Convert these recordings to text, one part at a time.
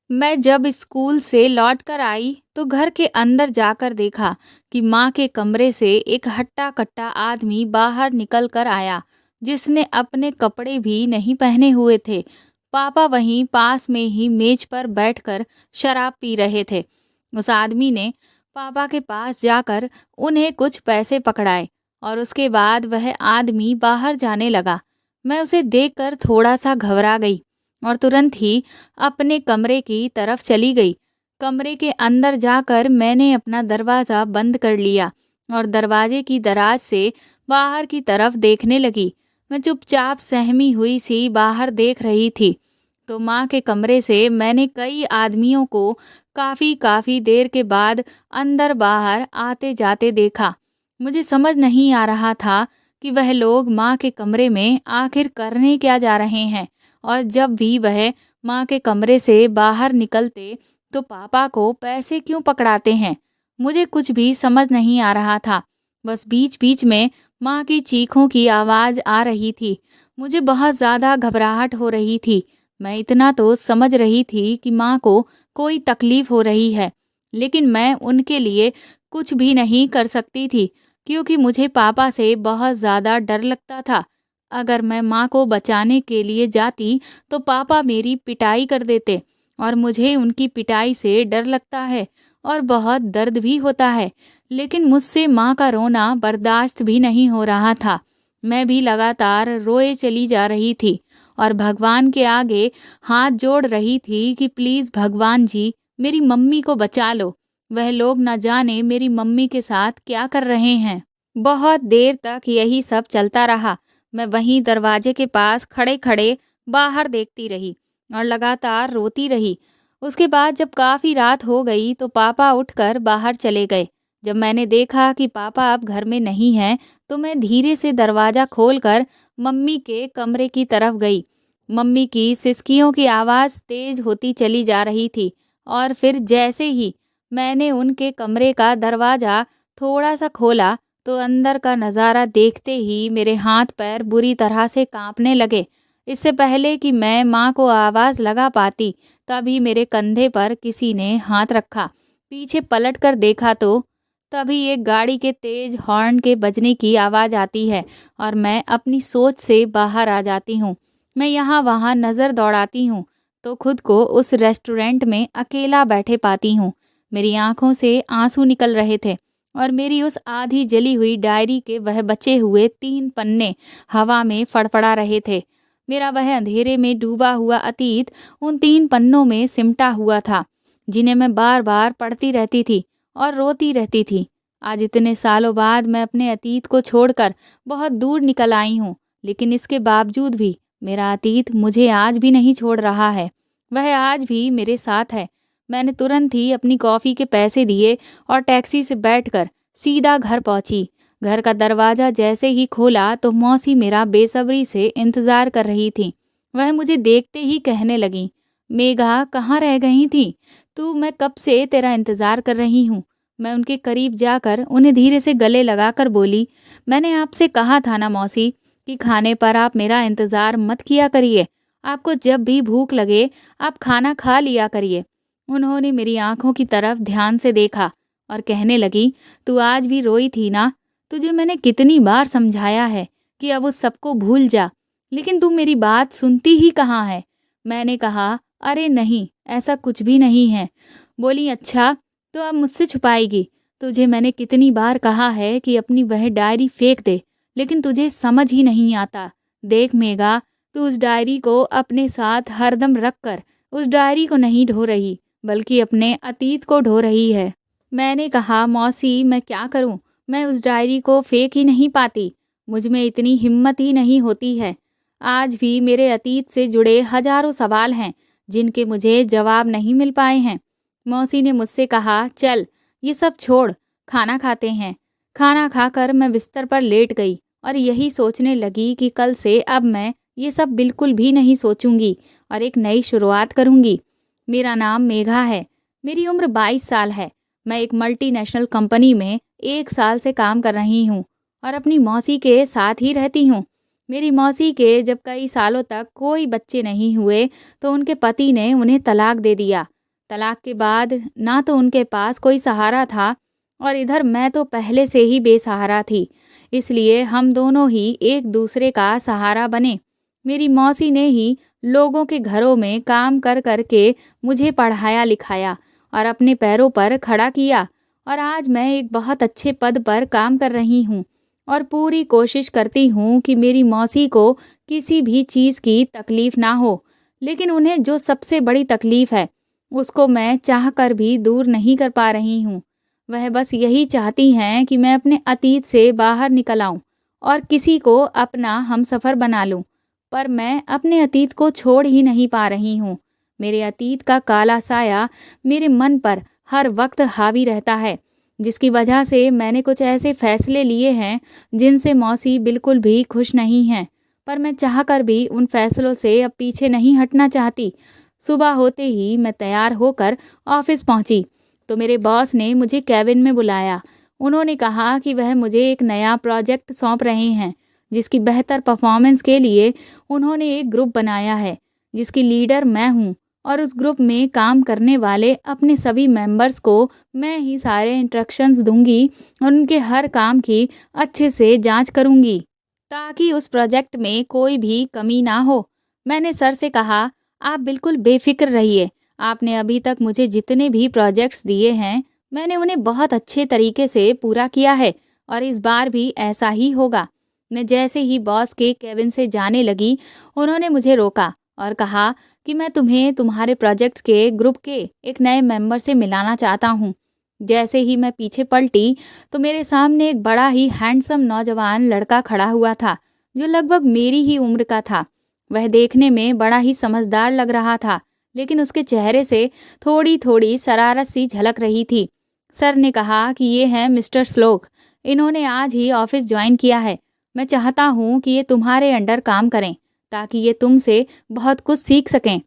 मैं जब स्कूल से लौट कर आई तो घर के अंदर जाकर देखा कि माँ के कमरे से एक हट्टा कट्टा आदमी बाहर निकल कर आया, जिसने अपने कपड़े भी नहीं पहने हुए थे। पापा वहीं पास में ही मेज पर बैठकर शराब पी रहे थे। उस आदमी ने पापा के पास जाकर उन्हें कुछ पैसे पकड़ाए और उसके बाद वह आदमी बाहर जाने लगा। मैं उसे देखकर थोड़ा सा घबरा गई और तुरंत ही अपने कमरे की तरफ चली गई। कमरे के अंदर जाकर मैंने अपना दरवाज़ा बंद कर लिया और दरवाजे की दराज से बाहर की तरफ देखने लगी। मैं चुपचाप सहमी हुई सी बाहर देख रही थी। तो माँ के कमरे से मैंने कई आदमियों को काफ़ी काफ़ी देर के बाद अंदर बाहर आते जाते देखा। मुझे समझ नहीं आ रहा था कि वह लोग माँ के कमरे में आखिर करने क्या जा रहे हैं, और जब भी वह माँ के कमरे से बाहर निकलते तो पापा को पैसे क्यों पकड़ाते हैं। मुझे कुछ भी समझ नहीं आ रहा था। बस बीच बीच में माँ की चीखों की आवाज़ आ रही थी। मुझे बहुत ज़्यादा घबराहट हो रही थी। मैं इतना तो समझ रही थी कि माँ को कोई तकलीफ़ हो रही है, लेकिन मैं उनके लिए कुछ भी नहीं कर सकती थी, क्योंकि मुझे पापा से बहुत ज़्यादा डर लगता था। अगर मैं माँ को बचाने के लिए जाती तो पापा मेरी पिटाई कर देते, और मुझे उनकी पिटाई से डर लगता है और बहुत दर्द भी होता है। लेकिन मुझसे माँ का रोना बर्दाश्त भी नहीं हो रहा था। मैं भी लगातार रोए चली जा रही थी और भगवान के आगे हाथ जोड़ रही थी कि प्लीज़ भगवान जी, मेरी मम्मी को बचा लो। वह लोग न जाने मेरी मम्मी के साथ क्या कर रहे हैं। बहुत देर तक यही सब चलता रहा। मैं वहीं दरवाजे के पास खड़े-खड़े बाहर देखती रही और लगातार रोती रही। उसके बाद जब काफ़ी रात हो गई तो पापा उठकर बाहर चले गए। जब मैंने देखा कि पापा अब घर में नहीं हैं, तो मैं धीरे से दरवाज़ा खोलकर मम्मी के कमरे की तरफ गई। मम्मी की सिसकियों की आवाज़ तेज़ होती चली जा रही थी, और फिर जैसे ही मैंने उनके कमरे का दरवाज़ा थोड़ा-सा खोला तो अंदर का नज़ारा देखते ही मेरे हाथ पैर बुरी तरह से कांपने लगे। इससे पहले कि मैं माँ को आवाज़ लगा पाती, तभी मेरे कंधे पर किसी ने हाथ रखा। पीछे पलट कर देखा तो तभी एक गाड़ी के तेज हॉर्न के बजने की आवाज़ आती है और मैं अपनी सोच से बाहर आ जाती हूँ। मैं यहाँ वहाँ नज़र दौड़ाती हूँ तो खुद को उस रेस्टोरेंट में अकेला बैठे पाती हूँ। मेरी आंखों से आंसू निकल रहे थे और मेरी उस आधी जली हुई डायरी के वह बचे हुए 3 पन्ने हवा में फड़फड़ा रहे थे। मेरा वह अंधेरे में डूबा हुआ अतीत उन 3 पन्नों में सिमटा हुआ था, जिन्हें मैं बार-बार पढ़ती रहती थी और रोती रहती थी। आज इतने सालों बाद मैं अपने अतीत को छोड़कर बहुत दूर निकल आई हूँ, लेकिन इसके बावजूद भी मेरा अतीत मुझे आज भी नहीं छोड़ रहा है। वह आज भी मेरे साथ है। मैंने तुरंत ही अपनी कॉफ़ी के पैसे दिए और टैक्सी से बैठकर सीधा घर पहुंची। घर का दरवाज़ा जैसे ही खोला तो मौसी मेरा बेसब्री से इंतज़ार कर रही थी। वह मुझे देखते ही कहने लगी, मेघा कहाँ रह गई थी तू, मैं कब से तेरा इंतज़ार कर रही हूँ। मैं उनके करीब जाकर उन्हें धीरे से गले लगाकर बोली, मैंने आपसे कहा था ना मौसी कि खाने पर आप मेरा इंतज़ार मत किया करिए। आपको जब भी भूख लगे आप खाना खा लिया करिए। उन्होंने मेरी आंखों की तरफ ध्यान से देखा और कहने लगी, तू आज भी रोई थी ना? तुझे मैंने कितनी बार समझाया है कि अब उस सबको भूल जा, लेकिन तू मेरी बात सुनती ही कहाँ है। मैंने कहा, अरे नहीं, ऐसा कुछ भी नहीं है। बोली, अच्छा तो अब मुझसे छुपाएगी? तुझे मैंने कितनी बार कहा है कि अपनी वह डायरी फेंक दे, लेकिन तुझे समझ ही नहीं आता। देख मेघा, तू उस डायरी को अपने साथ हरदम रख कर उस डायरी को नहीं ढो रही, बल्कि अपने अतीत को ढो रही है। मैंने कहा, मौसी मैं क्या करूं? मैं उस डायरी को फेंक ही नहीं पाती। मुझ में इतनी हिम्मत ही नहीं होती है। आज भी मेरे अतीत से जुड़े हजारों सवाल हैं जिनके मुझे जवाब नहीं मिल पाए हैं। मौसी ने मुझसे कहा, चल ये सब छोड़, खाना खाते हैं। खाना खाकर मैं बिस्तर पर लेट गई और यही सोचने लगी कि कल से अब मैं ये सब बिल्कुल भी नहीं सोचूंगी और एक नई शुरुआत करूंगी। मेरा नाम मेघा है। मेरी उम्र 22 साल है। मैं एक मल्टीनेशनल कंपनी में 1 साल से काम कर रही हूँ और अपनी मौसी के साथ ही रहती हूँ। मेरी मौसी के जब कई सालों तक कोई बच्चे नहीं हुए तो उनके पति ने उन्हें तलाक दे दिया। तलाक के बाद ना तो उनके पास कोई सहारा था और इधर मैं तो पहले से ही बेसहारा थी। इसलिए हम दोनों ही एक दूसरे का सहारा बने। मेरी मौसी ने ही लोगों के घरों में काम कर कर के मुझे पढ़ाया लिखाया और अपने पैरों पर खड़ा किया और आज मैं एक बहुत अच्छे पद पर काम कर रही हूँ और पूरी कोशिश करती हूँ कि मेरी मौसी को किसी भी चीज़ की तकलीफ ना हो। लेकिन उन्हें जो सबसे बड़ी तकलीफ है, उसको मैं चाह कर भी दूर नहीं कर पा रही हूँ। वह बस यही चाहती हैं कि मैं अपने अतीत से बाहर निकल आऊँ और किसी को अपना हमसफ़र बना लूँ। पर मैं अपने अतीत को छोड़ ही नहीं पा रही हूँ। मेरे अतीत का काला साया मेरे मन पर हर वक्त हावी रहता है, जिसकी वजह से मैंने कुछ ऐसे फैसले लिए हैं जिनसे मौसी बिल्कुल भी खुश नहीं हैं। पर मैं चाहकर भी उन फैसलों से अब पीछे नहीं हटना चाहती। सुबह होते ही मैं तैयार होकर ऑफिस पहुंची तो मेरे बॉस ने मुझे कैबिन में बुलाया। उन्होंने कहा कि वह मुझे एक नया प्रोजेक्ट सौंप रहे हैं, जिसकी बेहतर परफॉर्मेंस के लिए उन्होंने एक ग्रुप बनाया है, जिसकी लीडर मैं हूँ और उस ग्रुप में काम करने वाले अपने सभी मेंबर्स को मैं ही सारे इंस्ट्रक्शंस दूंगी और उनके हर काम की अच्छे से जांच करूंगी ताकि उस प्रोजेक्ट में कोई भी कमी ना हो। मैंने सर से कहा, आप बिल्कुल बेफिक्र रहिए। आपने अभी तक मुझे जितने भी प्रोजेक्ट्स दिए हैं, मैंने उन्हें बहुत अच्छे तरीके से पूरा किया है और इस बार भी ऐसा ही होगा। मैं जैसे ही बॉस के केबिन से जाने लगी, उन्होंने मुझे रोका और कहा कि मैं तुम्हें तुम्हारे प्रोजेक्ट के ग्रुप के एक नए मेंबर से मिलाना चाहता हूँ। जैसे ही मैं पीछे पलटी तो मेरे सामने एक बड़ा ही हैंडसम नौजवान लड़का खड़ा हुआ था, जो लगभग मेरी ही उम्र का था। वह देखने में बड़ा ही समझदार लग रहा था, लेकिन उसके चेहरे से थोड़ी थोड़ी शरारत सी झलक रही थी। सर ने कहा कि ये हैं मिस्टर श्लोक, इन्होंने आज ही ऑफिस ज्वाइन किया है। मैं चाहता हूँ कि ये तुम्हारे अंडर काम करें ताकि ये तुमसे बहुत कुछ सीख सकें।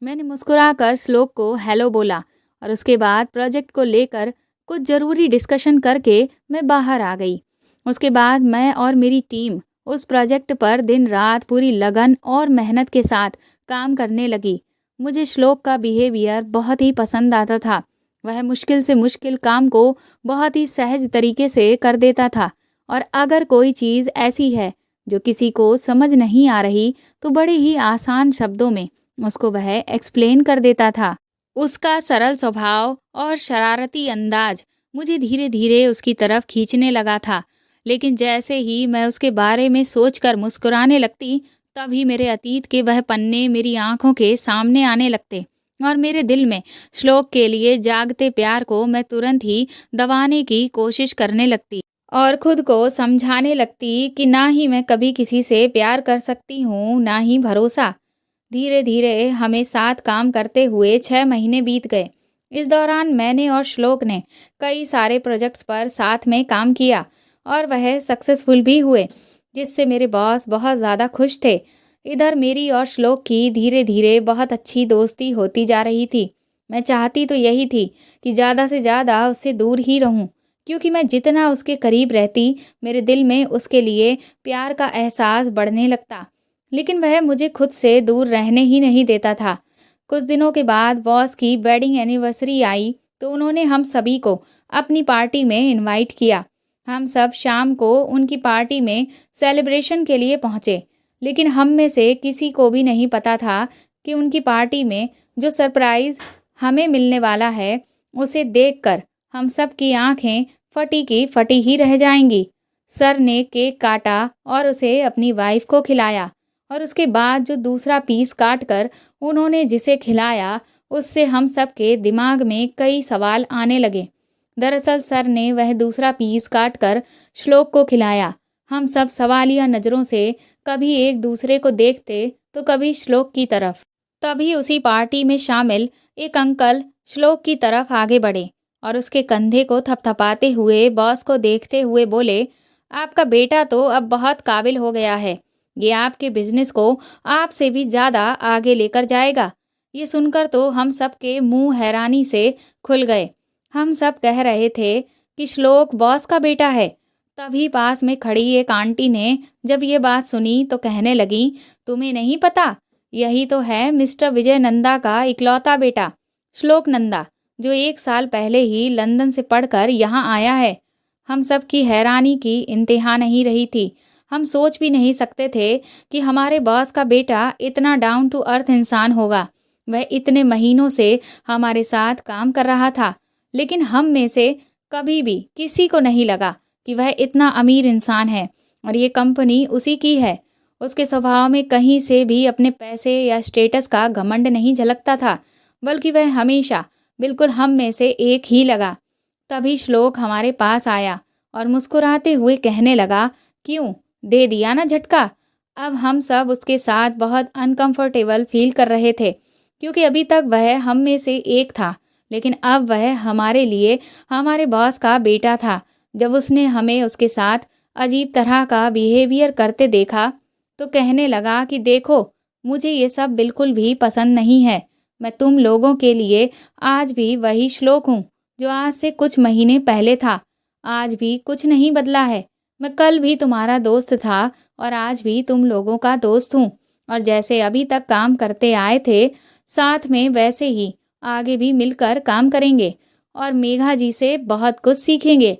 मैंने मुस्कुराकर श्लोक को हेलो बोला और उसके बाद प्रोजेक्ट को लेकर कुछ ज़रूरी डिस्कशन करके मैं बाहर आ गई। उसके बाद मैं और मेरी टीम उस प्रोजेक्ट पर दिन रात पूरी लगन और मेहनत के साथ काम करने लगी। मुझे श्लोक का बिहेवियर बहुत ही पसंद आता था। वह मुश्किल से मुश्किल काम को बहुत ही सहज तरीके से कर देता था और अगर कोई चीज़ ऐसी है जो किसी को समझ नहीं आ रही तो बड़े ही आसान शब्दों में उसको वह एक्सप्लेन कर देता था। उसका सरल स्वभाव और शरारती अंदाज मुझे धीरे धीरे उसकी तरफ खींचने लगा था। लेकिन जैसे ही मैं उसके बारे में सोचकर मुस्कुराने लगती, तभी मेरे अतीत के वह पन्ने मेरी आंखों के सामने आने लगते और मेरे दिल में श्लोक के लिए जागते प्यार को मैं तुरंत ही दबाने की कोशिश करने लगती और खुद को समझाने लगती कि ना ही मैं कभी किसी से प्यार कर सकती हूँ, ना ही भरोसा। धीरे धीरे हमें साथ काम करते हुए 6 महीने बीत गए। इस दौरान मैंने और श्लोक ने कई सारे प्रोजेक्ट्स पर साथ में काम किया और वह सक्सेसफुल भी हुए, जिससे मेरे बॉस बहुत ज़्यादा खुश थे। इधर मेरी और श्लोक की धीरे धीरे बहुत अच्छी दोस्ती होती जा रही थी। मैं चाहती तो यही थी कि ज़्यादा से ज़्यादा उससे दूर ही रहूं, क्योंकि मैं जितना उसके करीब रहती, मेरे दिल में उसके लिए प्यार का एहसास बढ़ने लगता। लेकिन वह मुझे खुद से दूर रहने ही नहीं देता था। कुछ दिनों के बाद बॉस की वेडिंग एनिवर्सरी आई तो उन्होंने हम सभी को अपनी पार्टी में इनवाइट किया। हम सब शाम को उनकी पार्टी में सेलिब्रेशन के लिए पहुंचे, लेकिन हम में से किसी को भी नहीं पता था कि उनकी पार्टी में जो सरप्राइज़ हमें मिलने वाला है, उसे देखकर हम सब की आंखें फटी की फटी ही रह जाएंगी। सर ने केक काटा और उसे अपनी वाइफ को खिलाया और उसके बाद जो दूसरा पीस काट कर उन्होंने जिसे खिलाया, उससे हम सब के दिमाग में कई सवाल आने लगे। दरअसल सर ने वह दूसरा पीस काट कर श्लोक को खिलाया। हम सब सवालिया नज़रों से कभी एक दूसरे को देखते तो कभी श्लोक की तरफ। तभी उसी पार्टी में शामिल एक अंकल श्लोक की तरफ आगे बढ़े और उसके कंधे को थपथपाते हुए बॉस को देखते हुए बोले, आपका बेटा तो अब बहुत काबिल हो गया है। ये आपके बिजनेस को आपसे भी ज़्यादा आगे लेकर जाएगा। ये सुनकर तो हम सब के मुंह हैरानी से खुल गए। हम सब कह रहे थे कि श्लोक बॉस का बेटा है। तभी पास में खड़ी एक आंटी ने जब ये बात सुनी तो कहने लगी, तुम्हें नहीं पता, यही तो है मिस्टर विजय नंदा का इकलौता बेटा। श्लोक नंदा, जो 1 साल पहले ही लंदन से पढ़कर यहाँ आया है। हम सब की हैरानी की इंतहा नहीं रही थी। हम सोच भी नहीं सकते थे कि हमारे बॉस का बेटा इतना डाउन टू अर्थ इंसान होगा। वह इतने महीनों से हमारे साथ काम कर रहा था, लेकिन हम में से कभी भी किसी को नहीं लगा कि वह इतना अमीर इंसान है और ये कंपनी उसी की है। उसके स्वभाव में कहीं से भी अपने पैसे या स्टेटस का घमंड नहीं झलकता था, बल्कि वह हमेशा बिल्कुल हम में से एक ही लगा। तभी श्लोक हमारे पास आया और मुस्कुराते हुए कहने लगा, क्यों, दे दिया ना झटका। अब हम सब उसके साथ बहुत अनकंफर्टेबल फील कर रहे थे, क्योंकि अभी तक वह हम में से एक था, लेकिन अब वह हमारे लिए हमारे बॉस का बेटा था। जब उसने हमें उसके साथ अजीब तरह का बिहेवियर करते देखा तो कहने लगा कि देखो, मुझे ये सब बिल्कुल भी पसंद नहीं है। मैं तुम लोगों के लिए आज भी वही श्लोक हूँ जो आज से कुछ महीने पहले था। आज भी कुछ नहीं बदला है। मैं कल भी तुम्हारा दोस्त था और आज भी तुम लोगों का दोस्त हूँ, और जैसे अभी तक काम करते आए थे साथ में, वैसे ही आगे भी मिलकर काम करेंगे और मेघा जी से बहुत कुछ सीखेंगे।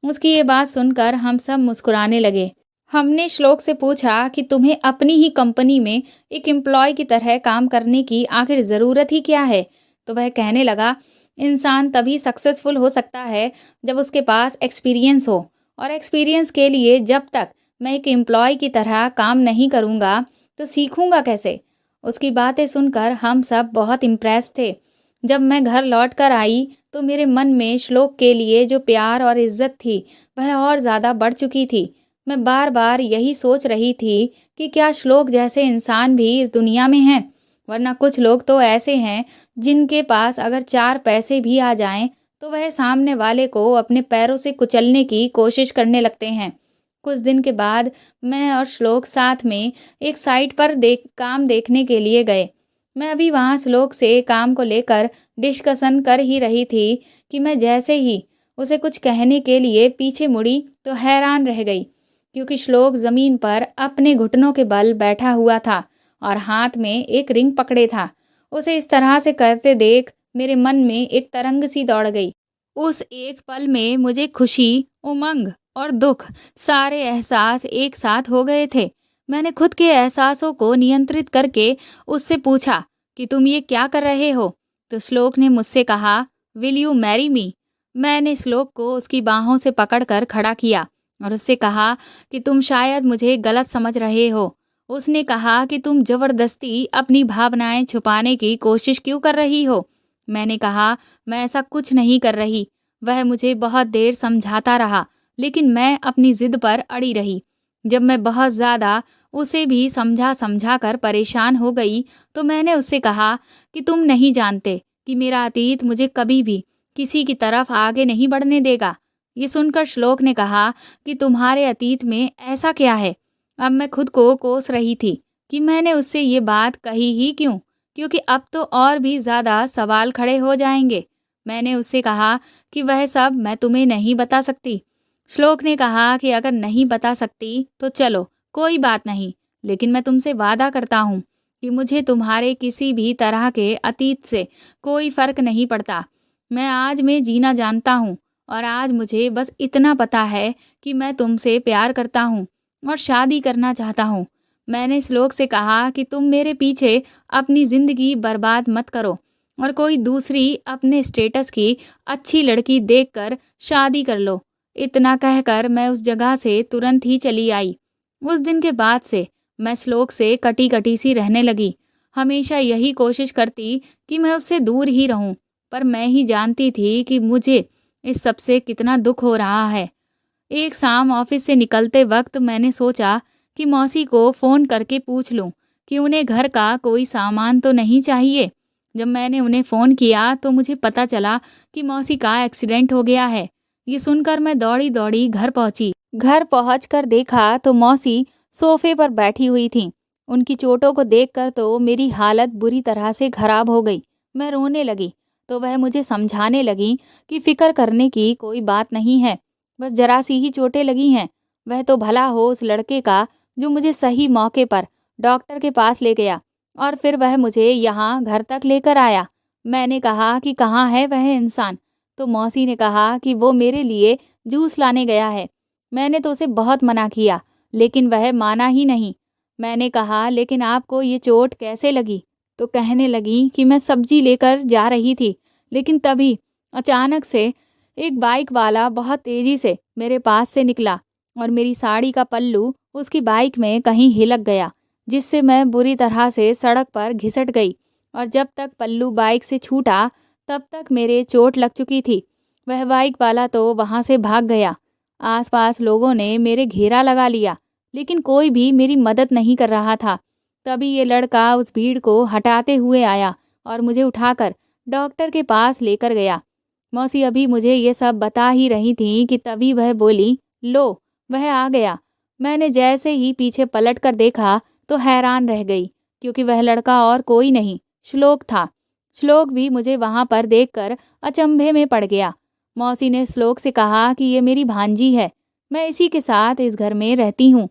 उसकी ये बात सुनकर हम सब मुस्कुराने लगे। हमने श्लोक से पूछा कि तुम्हें अपनी ही कंपनी में एक एम्प्लॉय की तरह काम करने की आखिर ज़रूरत ही क्या है? तो वह कहने लगा, इंसान तभी सक्सेसफुल हो सकता है जब उसके पास एक्सपीरियंस हो, और एक्सपीरियंस के लिए जब तक मैं एक एम्प्लॉय की तरह काम नहीं करूँगा तो सीखूँगा कैसे? उसकी बातें सुनकर हम सब बहुत इम्प्रेस थे। जब मैं घर लौट कर आई तो मेरे मन में श्लोक के लिए जो प्यार और इज्जत थी वह और ज़्यादा बढ़ चुकी थी। मैं बार बार यही सोच रही थी कि क्या श्लोक जैसे इंसान भी इस दुनिया में हैं? वरना कुछ लोग तो ऐसे हैं जिनके पास अगर 4 पैसे भी आ जाएं तो वह सामने वाले को अपने पैरों से कुचलने की कोशिश करने लगते हैं। कुछ दिन के बाद मैं और श्लोक साथ में एक साइट पर काम देखने के लिए गए। मैं अभी वहाँ श्लोक से काम को लेकर डिस्कशन कर ही रही थी कि मैं जैसे ही उसे कुछ कहने के लिए पीछे मुड़ी तो हैरान रह गई, क्योंकि श्लोक ज़मीन पर अपने घुटनों के बल बैठा हुआ था और हाथ में एक रिंग पकड़े था। उसे इस तरह से करते देख मेरे मन में एक तरंग सी दौड़ गई। उस एक पल में मुझे खुशी, उमंग और दुख, सारे एहसास एक साथ हो गए थे। मैंने खुद के एहसासों को नियंत्रित करके उससे पूछा कि तुम ये क्या कर रहे हो? तो श्लोक ने मुझसे कहा, विल यू मैरी मी? मैंने श्लोक को उसकी बाहों से पकड़कर खड़ा किया और उससे कहा कि तुम शायद मुझे गलत समझ रहे हो। उसने कहा कि तुम जबरदस्ती अपनी भावनाएं छुपाने की कोशिश क्यों कर रही हो? मैंने कहा, मैं ऐसा कुछ नहीं कर रही। वह मुझे बहुत देर समझाता रहा, लेकिन मैं अपनी जिद पर अड़ी रही। जब मैं बहुत ज़्यादा उसे भी समझा कर परेशान हो गई तो मैंने उससे कहा कि तुम नहीं जानते कि मेरा अतीत मुझे कभी भी किसी की तरफ आगे नहीं बढ़ने देगा। ये सुनकर श्लोक ने कहा कि तुम्हारे अतीत में ऐसा क्या है? अब मैं खुद को कोस रही थी कि मैंने उससे ये बात कही ही क्यों, क्योंकि अब तो और भी ज़्यादा सवाल खड़े हो जाएंगे। मैंने उससे कहा कि वह सब मैं तुम्हें नहीं बता सकती। श्लोक ने कहा कि अगर नहीं बता सकती तो चलो कोई बात नहीं, लेकिन मैं तुमसे वादा करता हूँ कि मुझे तुम्हारे किसी भी तरह के अतीत से कोई फ़र्क नहीं पड़ता। मैं आज में जीना जानता हूँ और आज मुझे बस इतना पता है कि मैं तुमसे प्यार करता हूँ और शादी करना चाहता हूँ। मैंने श्लोक से कहा कि तुम मेरे पीछे अपनी ज़िंदगी बर्बाद मत करो और कोई दूसरी अपने स्टेटस की अच्छी लड़की देखकर शादी कर लो। इतना कहकर मैं उस जगह से तुरंत ही चली आई। उस दिन के बाद से मैं श्लोक से कटी कटी सी रहने लगी। हमेशा यही कोशिश करती कि मैं उससे दूर ही रहूं, पर मैं ही जानती थी कि मुझे इस सब से कितना दुख हो रहा है। एक शाम ऑफिस से निकलते वक्त मैंने सोचा कि मौसी को फ़ोन करके पूछ लूं कि उन्हें घर का कोई सामान तो नहीं चाहिए। जब मैंने उन्हें फ़ोन किया तो मुझे पता चला कि मौसी का एक्सीडेंट हो गया है। ये सुनकर मैं दौड़ी दौड़ी घर पहुंची। घर पहुंचकर देखा तो मौसी सोफे पर बैठी हुई थीं। उनकी चोटों को देखकर तो मेरी हालत बुरी तरह से खराब हो गई। मैं रोने लगी तो वह मुझे समझाने लगी कि फ़िक्र करने की कोई बात नहीं है, बस जरा सी ही चोटें लगी हैं। वह तो भला हो उस लड़के का जो मुझे सही मौके पर डॉक्टर के पास ले गया और फिर वह मुझे यहाँ घर तक लेकर आया। मैंने कहा कि कहाँ है वह इंसान? तो मौसी ने कहा कि वो मेरे लिए जूस लाने गया है। मैंने तो उसे बहुत मना किया, लेकिन वह माना ही नहीं। मैंने कहा, लेकिन आपको ये चोट कैसे लगी? तो कहने लगी कि मैं सब्जी लेकर जा रही थी, लेकिन तभी अचानक से एक बाइक वाला बहुत तेजी से मेरे पास से निकला और मेरी साड़ी का पल्लू उसकी बाइक में कहीं हिलक गया, जिससे मैं बुरी तरह से सड़क पर घिसट गई। और जब तक पल्लू बाइक से छूटा, तब तक मेरे चोट लग चुकी थी। वह बाइक वाला तो वहां से भाग गया। आसपास लोगों ने मेरे घेरा लगा लिया, लेकिन कोई भी मेरी मदद नहीं कर रहा था। तभी ये लड़का उस भीड़ को हटाते हुए आया और मुझे उठाकर डॉक्टर के पास लेकर गया। मौसी अभी मुझे ये सब बता ही रही थी कि तभी वह बोली, लो, वह आ गया। मैंने जैसे ही पीछे पलट कर देखा तो हैरान रह गई, क्योंकि वह लड़का और कोई नहीं, श्लोक था। श्लोक भी मुझे वहां पर देखकर अचंभे में पड़ गया। मौसी ने श्लोक से कहा कि ये मेरी भांजी है, मैं इसी के साथ इस घर में रहती हूँ।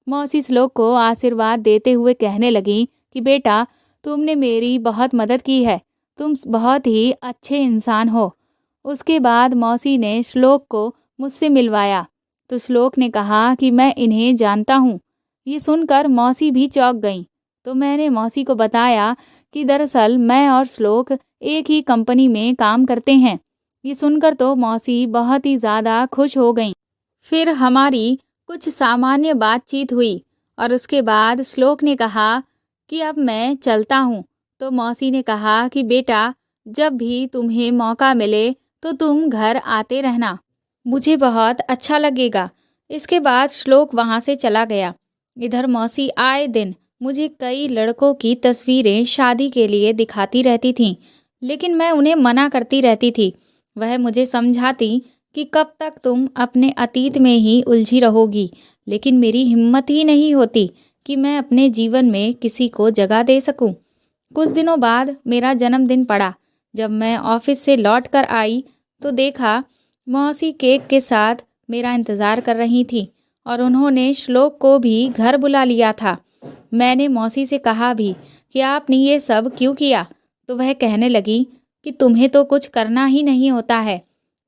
मौसी श्लोक को आशीर्वाद देते हुए कहने लगी कि बेटा, तुमने मेरी बहुत मदद की है, तुम बहुत ही अच्छे इंसान हो। उसके बाद मौसी ने श्लोक को मुझसे मिलवाया, तो श्लोक ने कहा कि मैं इन्हें जानता हूँ। ये सुनकर मौसी भी चौंक गईं। तो मैंने मौसी को बताया कि दरअसल मैं और श्लोक एक ही कंपनी में काम करते हैं। ये सुनकर तो मौसी बहुत ही ज़्यादा खुश हो गईं। फिर हमारी कुछ सामान्य बातचीत हुई और उसके बाद श्लोक ने कहा कि अब मैं चलता हूँ। तो मौसी ने कहा कि बेटा, जब भी तुम्हें मौका मिले तो तुम घर आते रहना, मुझे बहुत अच्छा लगेगा। इसके बाद श्लोक वहाँ से चला गया। इधर मौसी आए दिन मुझे कई लड़कों की तस्वीरें शादी के लिए दिखाती रहती थीं, लेकिन मैं उन्हें मना करती रहती थी। वह मुझे समझाती कि कब तक तुम अपने अतीत में ही उलझी रहोगी, लेकिन मेरी हिम्मत ही नहीं होती कि मैं अपने जीवन में किसी को जगह दे सकूं। कुछ दिनों बाद मेरा जन्मदिन पड़ा। जब मैं ऑफिस से लौट कर आई तो देखा मौसी केक के साथ मेरा इंतज़ार कर रही थी और उन्होंने श्लोक को भी घर बुला लिया था। मैंने मौसी से कहा भी कि आपने ये सब क्यों किया? तो वह कहने लगी कि तुम्हें तो कुछ करना ही नहीं होता है।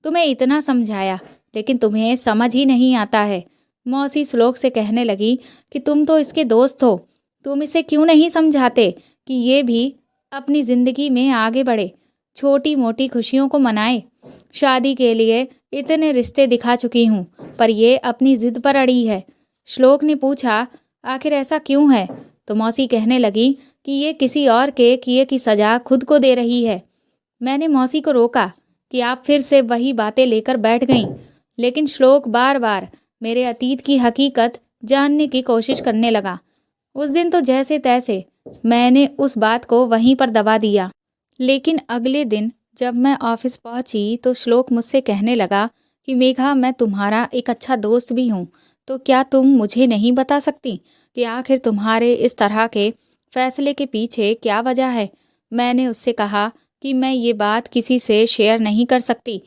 तुम्हें इतना समझाया, लेकिन तुम्हें समझ ही नहीं आता है। मौसी श्लोक से कहने लगी कि तुम तो इसके दोस्त हो, तुम इसे क्यों नहीं समझाते कि ये भी अपनी ज़िंदगी में आगे बढ़े, छोटी मोटी खुशियों को मनाए। शादी के लिए इतने रिश्ते दिखा चुकी हूँ, पर ये अपनी ज़िद पर अड़ी है। श्लोक ने पूछा, आखिर ऐसा क्यों है? तो मौसी कहने लगी कि ये किसी और के किए की सज़ा खुद को दे रही है। मैंने मौसी को रोका कि आप फिर से वही बातें लेकर बैठ गईं, लेकिन श्लोक बार बार मेरे अतीत की हकीकत जानने की कोशिश करने लगा। उस दिन तो जैसे तैसे मैंने उस बात को वहीं पर दबा दिया। लेकिन अगले दिन जब मैं ऑफिस पहुंची तो श्लोक मुझसे कहने लगा कि मेघा, मैं तुम्हारा एक अच्छा दोस्त भी हूँ, तो क्या तुम मुझे नहीं बता सकती कि आखिर तुम्हारे इस तरह के फैसले के पीछे क्या वजह है? मैंने उससे कहा कि मैं ये बात किसी से शेयर नहीं कर सकती।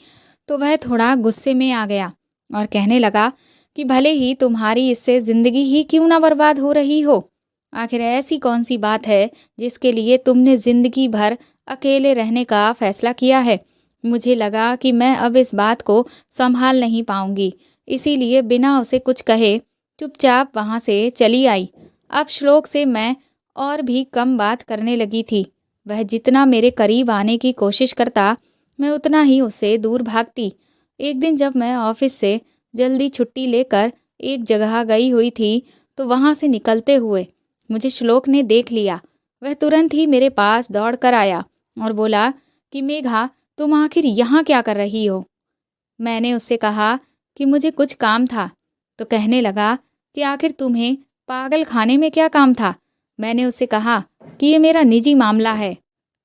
तो वह थोड़ा गुस्से में आ गया और कहने लगा कि भले ही तुम्हारी इससे ज़िंदगी ही क्यों ना बर्बाद हो रही हो, आखिर ऐसी कौन सी बात है जिसके लिए तुमने ज़िंदगी भर अकेले रहने का फैसला किया है? मुझे लगा कि मैं अब इस बात को संभाल नहीं पाऊंगी, इसीलिए बिना उसे कुछ कहे चुपचाप वहाँ से चली आई। अब श्लोक से मैं और भी कम बात करने लगी थी। वह जितना मेरे करीब आने की कोशिश करता, मैं उतना ही उससे दूर भागती। एक दिन जब मैं ऑफिस से जल्दी छुट्टी लेकर एक जगह गई हुई थी, तो वहाँ से निकलते हुए मुझे श्लोक ने देख लिया। वह तुरंत ही मेरे पास दौड़ कर आया और बोला कि मेघा, तुम आखिर यहाँ क्या कर रही हो? मैंने उससे कहा कि मुझे कुछ काम था। तो कहने लगा कि आखिर तुम्हें पागल खाने में क्या काम था? मैंने उससे कहा कि ये मेरा निजी मामला है,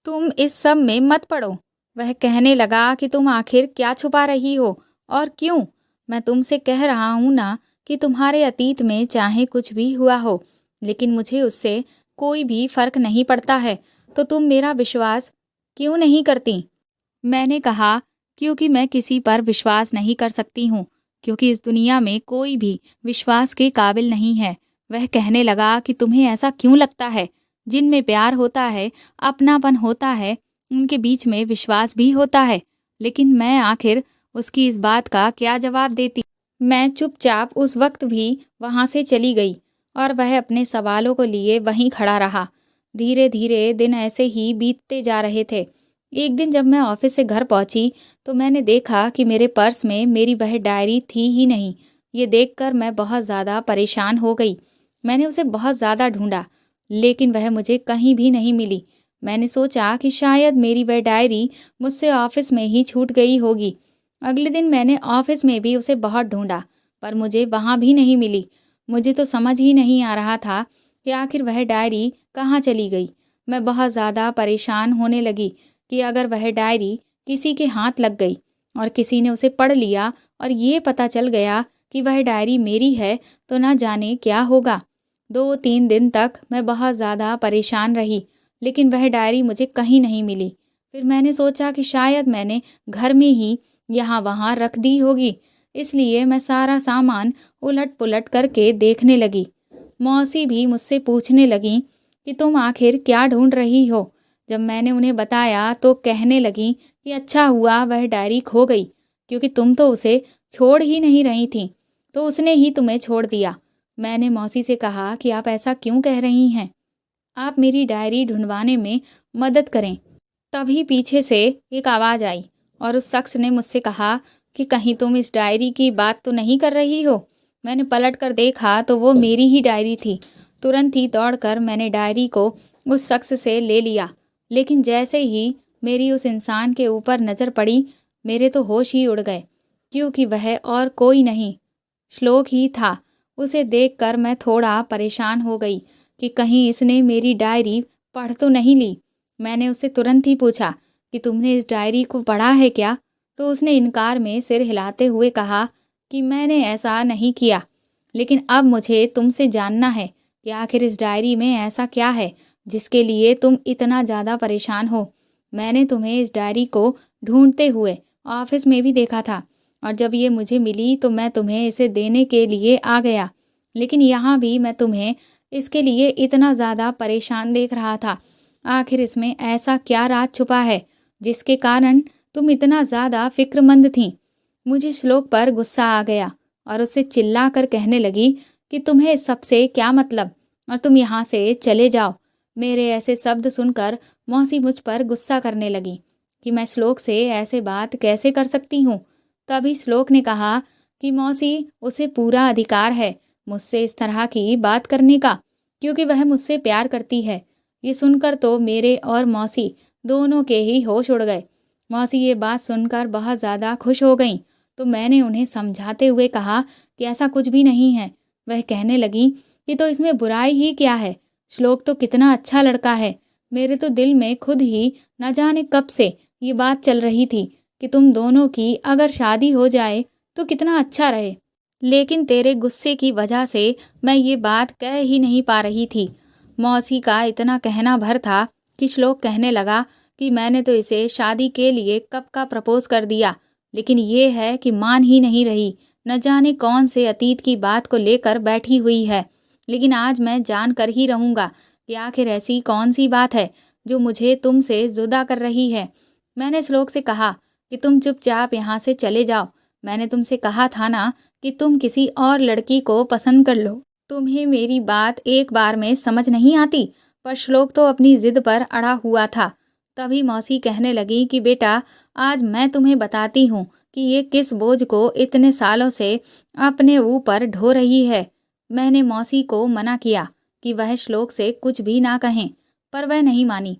तुम इस सब में मत पड़ो। वह कहने लगा कि तुम आखिर क्या छुपा रही हो और क्यों? मैं तुमसे कह रहा हूँ ना कि तुम्हारे अतीत में चाहे कुछ भी हुआ हो, लेकिन मुझे उससे कोई भी फर्क नहीं पड़ता है, तो तुम मेरा विश्वास क्यों नहीं करती? मैंने कहा क्योंकि मैं किसी पर विश्वास नहीं कर सकती हूँ, क्योंकि इस दुनिया में कोई भी विश्वास के काबिल नहीं है। वह कहने लगा कि तुम्हें ऐसा क्यों लगता है? जिनमें प्यार होता है, अपनापन होता है, उनके बीच में विश्वास भी होता है। लेकिन मैं आखिर उसकी इस बात का क्या जवाब देती। मैं चुपचाप उस वक्त भी वहाँ से चली गई और वह अपने सवालों को लिए वहीं खड़ा रहा। धीरे धीरे दिन ऐसे ही बीतते जा रहे थे। एक दिन जब मैं ऑफिस से घर पहुंची तो मैंने देखा कि मेरे पर्स में मेरी वह डायरी थी ही नहीं। ये देखकर मैं बहुत ज़्यादा परेशान हो गई। मैंने उसे बहुत ज़्यादा ढूंढा, लेकिन वह मुझे कहीं भी नहीं मिली। मैंने सोचा कि शायद मेरी वह डायरी मुझसे ऑफिस में ही छूट गई होगी। अगले दिन मैंने ऑफिस में भी उसे बहुत ढूंढा, पर मुझे वहाँ भी नहीं मिली। मुझे तो समझ ही नहीं आ रहा था कि आखिर वह डायरी कहाँ चली गई। मैं बहुत ज़्यादा परेशान होने लगी कि अगर वह डायरी किसी के हाथ लग गई और किसी ने उसे पढ़ लिया और ये पता चल गया कि वह डायरी मेरी है, तो ना जाने क्या होगा। 2-3 दिन तक मैं बहुत ज़्यादा परेशान रही, लेकिन वह डायरी मुझे कहीं नहीं मिली। फिर मैंने सोचा कि शायद मैंने घर में ही यहाँ वहाँ रख दी होगी, इसलिए मैं सारा सामान उलट-पुलट करके देखने लगी। मौसी भी मुझसे पूछने लगीं कि तुम आखिर क्या ढूँढ रही हो? जब मैंने उन्हें बताया तो कहने लगीं कि अच्छा हुआ वह डायरी खो गई, क्योंकि तुम तो उसे छोड़ ही नहीं रही थीं, तो उसने ही तुम्हें छोड़ दिया। मैंने मौसी से कहा कि आप ऐसा क्यों कह रही हैं? आप मेरी डायरी ढूँढवाने में मदद करें। तभी पीछे से एक आवाज़ आई और उस शख्स ने मुझसे कहा कि कहीं तुम इस डायरी की बात तो नहीं कर रही हो? मैंने पलट कर देखा तो वो मेरी ही डायरी थी। तुरंत ही दौड़कर मैंने डायरी को उस शख्स से ले लिया, लेकिन जैसे ही मेरी उस इंसान के ऊपर नज़र पड़ी, मेरे तो होश ही उड़ गए, क्योंकि वह और कोई नहीं, श्लोक ही था। उसे देखकर मैं थोड़ा परेशान हो गई कि कहीं इसने मेरी डायरी पढ़ तो नहीं ली। मैंने उससे तुरंत ही पूछा कि तुमने इस डायरी को पढ़ा है क्या? तो उसने इनकार में सिर हिलाते हुए कहा कि मैंने ऐसा नहीं किया। लेकिन अब मुझे तुमसे जानना है कि आखिर इस डायरी में ऐसा क्या है जिसके लिए तुम इतना ज़्यादा परेशान हो। मैंने तुम्हें इस डायरी को ढूंढते हुए ऑफिस में भी देखा था, और जब ये मुझे मिली तो मैं तुम्हें इसे देने के लिए आ गया, लेकिन यहाँ भी मैं तुम्हें इसके लिए इतना ज़्यादा परेशान देख रहा था। आखिर इसमें ऐसा क्या राज छुपा है जिसके कारण तुम इतना ज़्यादा फ़िक्रमंद थीं? मुझे श्लोक पर गुस्सा आ गया और उससे चिल्लाकर कहने लगी कि तुम्हें इस सब से क्या मतलब, और तुम यहाँ से चले जाओ। मेरे ऐसे शब्द सुनकर मौसी मुझ पर गुस्सा करने लगी कि मैं श्लोक से ऐसे बात कैसे कर सकती हूँ। तभी श्लोक ने कहा कि मौसी, उसे पूरा अधिकार है मुझसे इस तरह की बात करने का, क्योंकि वह मुझसे प्यार करती है। ये सुनकर तो मेरे और मौसी दोनों के ही होश उड़ गए। मौसी ये बात सुनकर बहुत ज़्यादा खुश हो गईं, तो मैंने उन्हें समझाते हुए कहा कि ऐसा कुछ भी नहीं है। वह कहने लगी कि तो इसमें बुराई ही क्या है? श्लोक तो कितना अच्छा लड़का है। मेरे तो दिल में खुद ही न जाने कब से ये बात चल रही थी कि तुम दोनों की अगर शादी हो जाए तो कितना अच्छा रहे। लेकिन तेरे गुस्से की वजह से मैं ये बात कह ही नहीं पा रही थी। मौसी का इतना कहना भर था कि श्लोक कहने लगा कि मैंने तो इसे शादी के लिए कब का प्रपोज कर दिया, लेकिन ये है कि मान ही नहीं रही। न जाने कौन से अतीत की बात को लेकर बैठी हुई है। लेकिन आज मैं जान कर ही रहूँगा कि आखिर ऐसी कौन सी बात है जो मुझे तुमसे जुदा कर रही है। मैंने श्लोक से कहा कि तुम चुपचाप यहाँ से चले जाओ। मैंने तुमसे कहा था ना कि तुम किसी और लड़की को पसंद कर लो। तुम्हें मेरी बात एक बार में समझ नहीं आती? पर श्लोक तो अपनी जिद पर अड़ा हुआ था। तभी मौसी कहने लगी कि बेटा, आज मैं तुम्हें बताती हूँ कि ये किस बोझ को इतने सालों से अपने ऊपर ढो रही है। मैंने मौसी को मना किया कि वह श्लोक से कुछ भी ना कहें, पर वह नहीं मानी।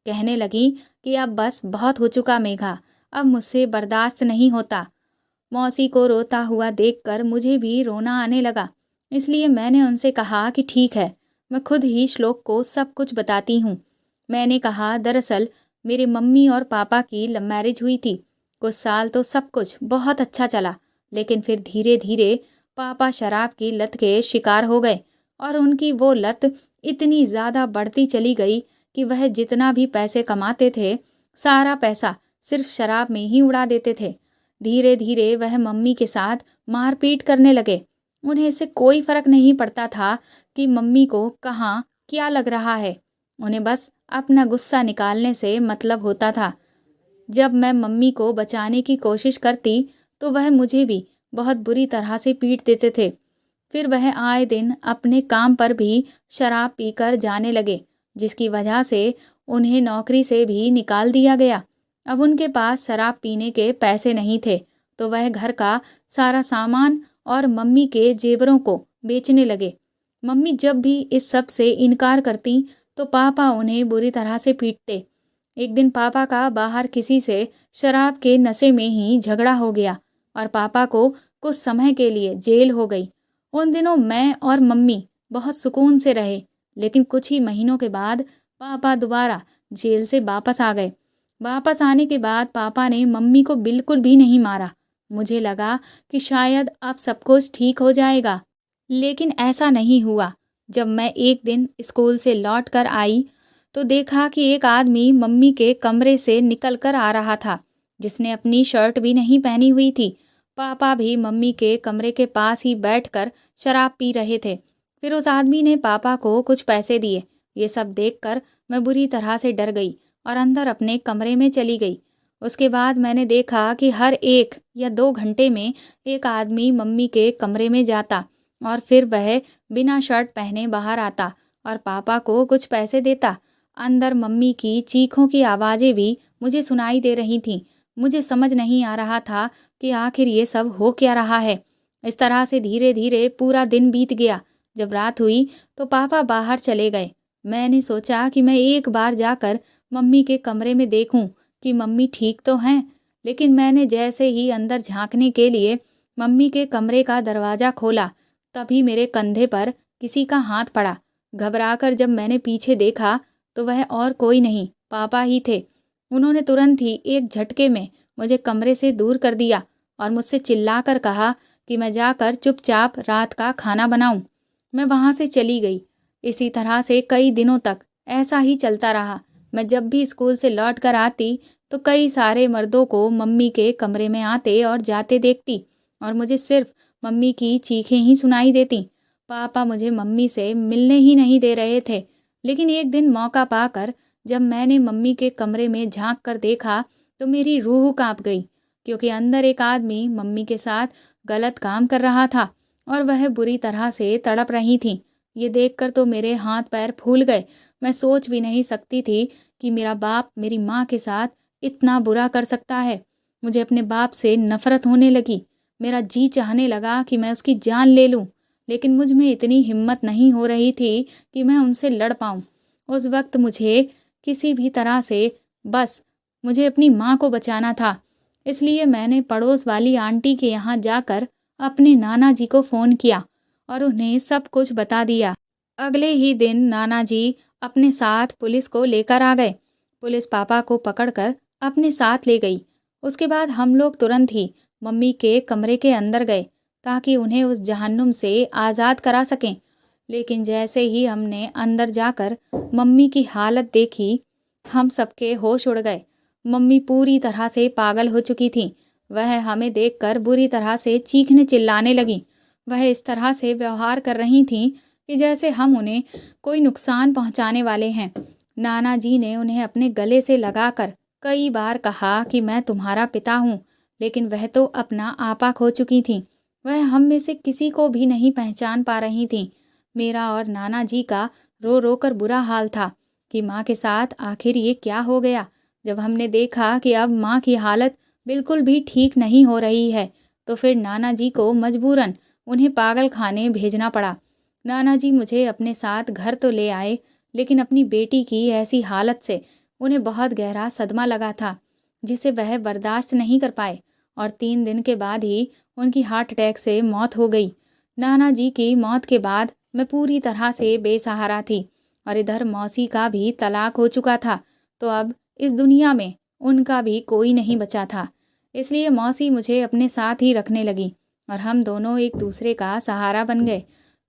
कहने लगी कि अब बस बहुत हो चुका मेघा, अब मुझसे बर्दाश्त नहीं होता। मौसी को रोता हुआ देखकर मुझे भी रोना आने लगा, इसलिए मैंने उनसे कहा कि ठीक है, मैं खुद ही श्लोक को सब कुछ बताती हूँ। मैंने कहा, दरअसल मेरे मम्मी और पापा की लव मैरिज हुई थी। कुछ साल तो सब कुछ बहुत अच्छा चला, लेकिन फिर धीरे धीरे पापा शराब की लत के शिकार हो गए, और उनकी वो लत इतनी ज़्यादा बढ़ती चली गई कि वह जितना भी पैसे कमाते थे, सारा पैसा सिर्फ शराब में ही उड़ा देते थे। धीरे धीरे वह मम्मी के साथ मारपीट करने लगे। उन्हें इससे कोई फर्क नहीं पड़ता था कि मम्मी को कहाँ क्या लग रहा है। उन्हें बस अपना गुस्सा निकालने से मतलब होता था। जब मैं मम्मी को बचाने की कोशिश करती तो वह मुझे भी बहुत बुरी तरह से पीट देते थे। फिर वह आए दिन अपने काम पर भी शराब पीकर जाने लगे, जिसकी वजह से उन्हें नौकरी से भी निकाल दिया गया। अब उनके पास शराब पीने के पैसे नहीं थे, तो वह घर का सारा सामान और मम्मी के जेवरों को बेचने लगे। मम्मी जब भी इस सब से इनकार करती तो पापा उन्हें बुरी तरह से पीटते। एक दिन पापा का बाहर किसी से शराब के नशे में ही झगड़ा हो गया और पापा को कुछ समय के लिए जेल हो गई। उन दिनों मैं और मम्मी बहुत सुकून से रहे, लेकिन कुछ ही महीनों के बाद पापा दोबारा जेल से वापस आ गए। वापस आने के बाद पापा ने मम्मी को बिल्कुल भी नहीं मारा। मुझे लगा कि शायद अब सब कुछ ठीक हो जाएगा, लेकिन ऐसा नहीं हुआ। जब मैं एक दिन स्कूल से लौट कर आई तो देखा कि एक आदमी मम्मी के कमरे से निकल कर आ रहा था, जिसने अपनी शर्ट भी नहीं पहनी हुई थी। पापा भी मम्मी के कमरे के पास ही बैठकर शराब पी रहे थे। फिर उस आदमी ने पापा को कुछ पैसे दिए। ये सब देखकर मैं बुरी तरह से डर गई और अंदर अपने कमरे में चली गई। उसके बाद मैंने देखा कि हर 1 या 2 घंटे में एक आदमी मम्मी के कमरे में जाता और फिर वह बिना शर्ट पहने बाहर आता और पापा को कुछ पैसे देता। अंदर मम्मी की चीखों की आवाज़ें भी मुझे सुनाई दे रही थीं। मुझे समझ नहीं आ रहा था कि आखिर ये सब हो क्या रहा है। इस तरह से धीरे धीरे पूरा दिन बीत गया। जब रात हुई तो पापा बाहर चले गए। मैंने सोचा कि मैं एक बार जाकर मम्मी के कमरे में देखूं कि मम्मी ठीक तो हैं। लेकिन मैंने जैसे ही अंदर झांकने के लिए मम्मी के कमरे का दरवाज़ा खोला, तभी मेरे कंधे पर किसी का हाथ पड़ा। घबराकर जब मैंने पीछे देखा तो वह और कोई नहीं, पापा ही थे। उन्होंने तुरंत ही एक झटके में मुझे कमरे से दूर कर दिया और मुझसे चिल्लाकर कहा कि मैं जाकर चुपचाप रात का खाना बनाऊं। मैं वहां से चली गई। इसी तरह से कई दिनों तक ऐसा ही चलता रहा। मैं जब भी स्कूल से लौट कर आती तो कई सारे मर्दों को मम्मी के कमरे में आते और जाते देखती और मुझे सिर्फ मम्मी की चीखें ही सुनाई देती। पापा मुझे मम्मी से मिलने ही नहीं दे रहे थे। लेकिन एक दिन मौका पाकर जब मैंने मम्मी के कमरे में झांक कर देखा तो मेरी रूह कांप गई, क्योंकि अंदर एक आदमी मम्मी के साथ गलत काम कर रहा था और वह बुरी तरह से तड़प रही थी। ये देखकर तो मेरे हाथ पैर फूल गए। मैं सोच भी नहीं सकती थी कि मेरा बाप मेरी माँ के साथ इतना बुरा कर सकता है। मुझे अपने बाप से नफरत होने लगी। मेरा जी चाहने लगा कि मैं उसकी जान ले लूं, लेकिन मुझ में इतनी हिम्मत नहीं हो रही थी कि मैं उनसे लड़ पाऊं। उस वक्त मुझे किसी भी तरह से बस मुझे अपनी माँ को बचाना था। इसलिए मैंने पड़ोस वाली आंटी के यहाँ जाकर अपने नाना जी को फ़ोन किया और उन्हें सब कुछ बता दिया। अगले ही दिन नाना जी अपने साथ पुलिस को लेकर आ गए। पुलिस पापा को पकड़कर अपने साथ ले गई। उसके बाद हम लोग तुरंत ही मम्मी के कमरे के अंदर गए ताकि उन्हें उस जहन्नुम से आज़ाद करा सकें। लेकिन जैसे ही हमने अंदर जाकर मम्मी की हालत देखी, हम सबके होश उड़ गए। मम्मी पूरी तरह से पागल हो चुकी थी। वह हमें देखकर बुरी तरह से चीखने चिल्लाने लगी। वह इस तरह से व्यवहार कर रही थीं कि जैसे हम उन्हें कोई नुकसान पहुंचाने वाले हैं। नाना जी ने उन्हें अपने गले से लगाकर कई बार कहा कि मैं तुम्हारा पिता हूँ, लेकिन वह तो अपना आपा खो चुकी थीं। वह हम में से किसी को भी नहीं पहचान पा रही थीं। मेरा और नाना जी का रो रो कर बुरा हाल था कि माँ के साथ आखिर ये क्या हो गया। जब हमने देखा कि अब माँ की हालत बिल्कुल भी ठीक नहीं हो रही है, तो फिर नाना जी को मजबूरन उन्हें पागल खाने भेजना पड़ा। नाना जी मुझे अपने साथ घर तो ले आए, लेकिन अपनी बेटी की ऐसी हालत से उन्हें बहुत गहरा सदमा लगा था, जिसे वह बर्दाश्त नहीं कर पाए और 3 दिन के बाद ही उनकी हार्ट अटैक से मौत हो गई। नाना जी की मौत के बाद मैं पूरी तरह से बेसहारा थी और इधर मौसी का भी तलाक हो चुका था, तो अब इस दुनिया में उनका भी कोई नहीं बचा था। इसलिए मौसी मुझे अपने साथ ही रखने लगी और हम दोनों एक दूसरे का सहारा बन गए।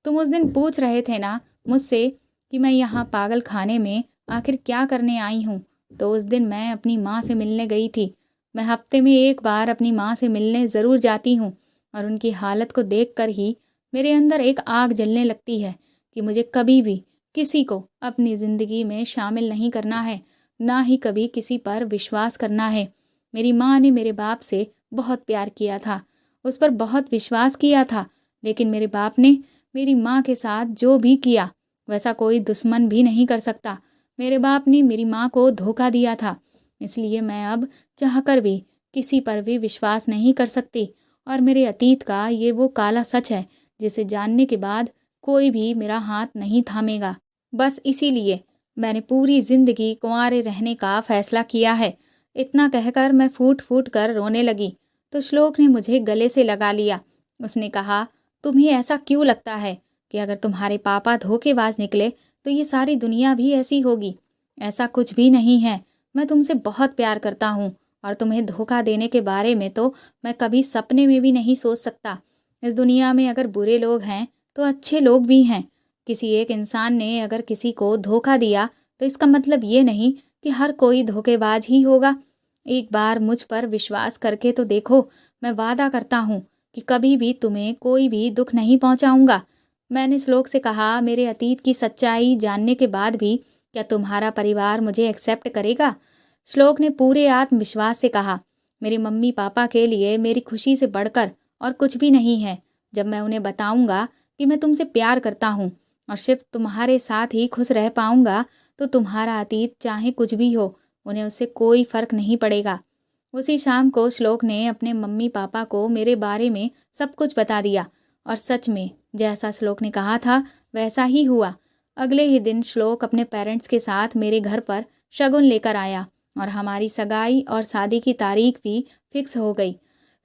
तुम उस दिन पूछ रहे थे ना मुझसे कि मैं यहाँ पागल खाने में आखिर क्या करने आई हूँ, तो उस दिन मैं अपनी माँ से मिलने गई थी। मैं हफ्ते में एक बार अपनी माँ से मिलने ज़रूर जाती हूँ और उनकी हालत को देखकर ही मेरे अंदर एक आग जलने लगती है कि मुझे कभी भी किसी को अपनी ज़िंदगी में शामिल नहीं करना है, ना ही कभी किसी पर विश्वास करना है। मेरी माँ ने मेरे बाप से बहुत प्यार किया था, उस पर बहुत विश्वास किया था, लेकिन मेरे बाप ने मेरी माँ के साथ जो भी किया वैसा कोई दुश्मन भी नहीं कर सकता। मेरे बाप ने मेरी माँ को धोखा दिया था, इसलिए मैं अब चाहकर भी किसी पर भी विश्वास नहीं कर सकती। और मेरे अतीत का ये वो काला सच है जिसे जानने के बाद कोई भी मेरा हाथ नहीं थामेगा। बस इसीलिए मैंने पूरी ज़िंदगी कुंवारे रहने का फ़ैसला किया है। इतना कहकर मैं फूट फूट कर रोने लगी तो श्लोक ने मुझे गले से लगा लिया। उसने कहा, तुम्हें ऐसा क्यों लगता है कि अगर तुम्हारे पापा धोखेबाज निकले तो ये सारी दुनिया भी ऐसी होगी? ऐसा कुछ भी नहीं है। मैं तुमसे बहुत प्यार करता हूँ और तुम्हें धोखा देने के बारे में तो मैं कभी सपने में भी नहीं सोच सकता। इस दुनिया में अगर बुरे लोग हैं तो अच्छे लोग भी हैं। किसी एक इंसान ने अगर किसी को धोखा दिया तो इसका मतलब ये नहीं कि हर कोई धोखेबाज ही होगा। एक बार मुझ पर विश्वास करके तो देखो, मैं वादा करता हूँ कि कभी भी तुम्हें कोई भी दुख नहीं पहुँचाऊँगा। मैंने श्लोक से कहा, मेरे अतीत की सच्चाई जानने के बाद भी क्या तुम्हारा परिवार मुझे एक्सेप्ट करेगा? श्लोक ने पूरे आत्मविश्वास से कहा, मेरे मम्मी पापा के लिए मेरी खुशी से बढ़कर और कुछ भी नहीं है। जब मैं उन्हें बताऊंगा कि मैं तुमसे प्यार करता हूँ और सिर्फ तुम्हारे साथ ही खुश रह पाऊंगा तो तुम्हारा अतीत चाहे कुछ भी हो उन्हें उससे कोई फर्क नहीं पड़ेगा। उसी शाम को श्लोक ने अपने मम्मी पापा को मेरे बारे में सब कुछ बता दिया और सच में जैसा श्लोक ने कहा था वैसा ही हुआ। अगले ही दिन श्लोक अपने पेरेंट्स के साथ मेरे घर पर शगुन लेकर आया और हमारी सगाई और शादी की तारीख भी फिक्स हो गई।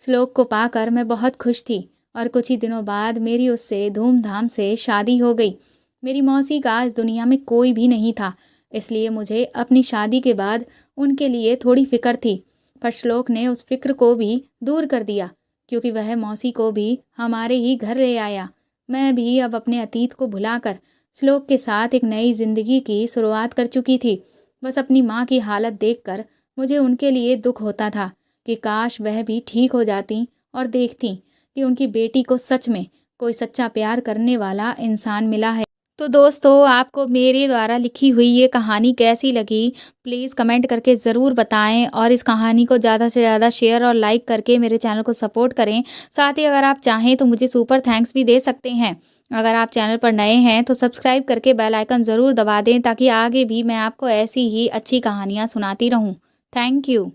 श्लोक को पाकर मैं बहुत खुश थी और कुछ ही दिनों बाद मेरी उससे धूमधाम से शादी हो गई। मेरी मौसी का इस दुनिया में कोई भी नहीं था, इसलिए मुझे अपनी शादी के बाद उनके लिए थोड़ी फिक्र थी। पर श्लोक ने उस फिक्र को भी दूर कर दिया क्योंकि वह मौसी को भी हमारे ही घर ले आया। मैं भी अब अपने अतीत को भुलाकर श्लोक के साथ एक नई जिंदगी की शुरुआत कर चुकी थी। बस अपनी माँ की हालत देखकर मुझे उनके लिए दुख होता था कि काश वह भी ठीक हो जाती और देखती कि उनकी बेटी को सच में कोई सच्चा प्यार करने वाला इंसान मिला है। तो दोस्तों, आपको मेरे द्वारा लिखी हुई ये कहानी कैसी लगी? प्लीज़ कमेंट करके ज़रूर बताएं और इस कहानी को ज़्यादा से ज़्यादा शेयर और लाइक करके मेरे चैनल को सपोर्ट करें। साथ ही अगर आप चाहें तो मुझे सुपर थैंक्स भी दे सकते हैं। अगर आप चैनल पर नए हैं तो सब्सक्राइब करके बेल आइकन ज़रूर दबा दें ताकि आगे भी मैं आपको ऐसी ही अच्छी कहानियाँ सुनाती रहूँ। Thank you.